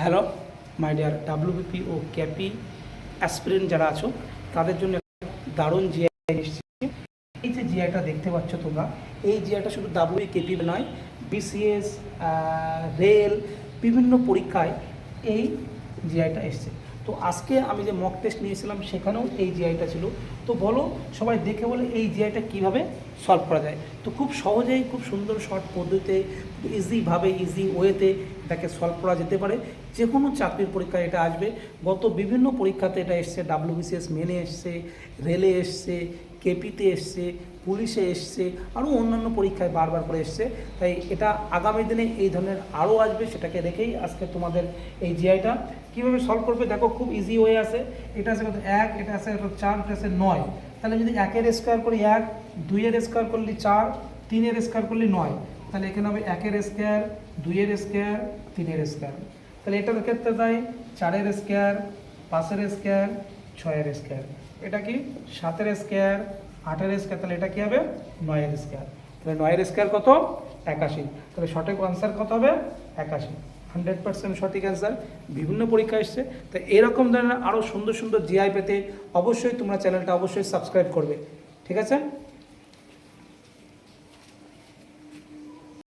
Hello my dear WBP ও KP aspirant যারা আছো তাদের জন্য দারুণ জিআই এসেছে। এই যে জিআইটা দেখতে পাচ্ছ তোমরা, এই জিআইটা শুধু ডাব্লিউবি কেপি নয়, বিসিএস, রেল, বিভিন্ন পরীক্ষায় এই জিআইটা এসছে। তো আজকে আমি যে মক টেস্ট নিয়েছিলাম সেখানেও এই জিআইটা ছিল। তো বলো, সবাই দেখে বলে এই জিআইটা কীভাবে সলভ করা যায়। তো খুব সহজেই, খুব সুন্দর শর্ট পদ্ধতিতে, ইজিভাবে, ইজি ওয়েতে এটাকে সলভ করা যেতে পারে। যে কোনো চাকরির পরীক্ষায় এটা আসবে। গত বিভিন্ন পরীক্ষাতে এটা এসছে, ডাব্লিউবিসিএস মেনে এসছে, রেলে এসছে, কেপিতে এসছে, পুলিশে এসছে, আরও অন্যান্য পরীক্ষায় বারবার করে এসছে। তাই এটা আগামী দিনে এই ধরনের আরও আসবে, সেটাকে রেখেই আজকে তোমাদের এই জিআইটা কীভাবে সলভ করবে দেখো। খুব ইজি ওয়ে আছে। এটা আছে কত, 1, এটা আছে 4, এটা আছে 9। তাহলে যদি 1-এর স্কোয়ার করি 1, 2-এর স্কোয়ার করলে 4, 3-এর স্কোয়ার করলে 9। তাহলে এখানে হবে 1-এর স্কোয়ার, 2-এর স্কোয়ার, 3-এর স্কোয়ার। তাহলে এটার ক্ষেত্রে তাই 4-এর স্কোয়ার, 5-এর স্কোয়ার, 6-এর স্কোয়ার। এটা কি 7-এর স্কোয়ার, 8-এর স্কোয়ার। তাহলে এটা কি হবে 9-এর স্কোয়ার। তাহলে 9-এর স্কোয়ার কত, 81। তাহলে সঠিক আনসার কত হবে 81। 100% সঠিক অ্যান্সার। বিভিন্ন পরীক্ষা এসছে। তো এরকম ধরনের আরও সুন্দর সুন্দর জিআই পেতে অবশ্যই তোমরা চ্যানেলটা অবশ্যই সাবস্ক্রাইব করবে। ঠিক আছে।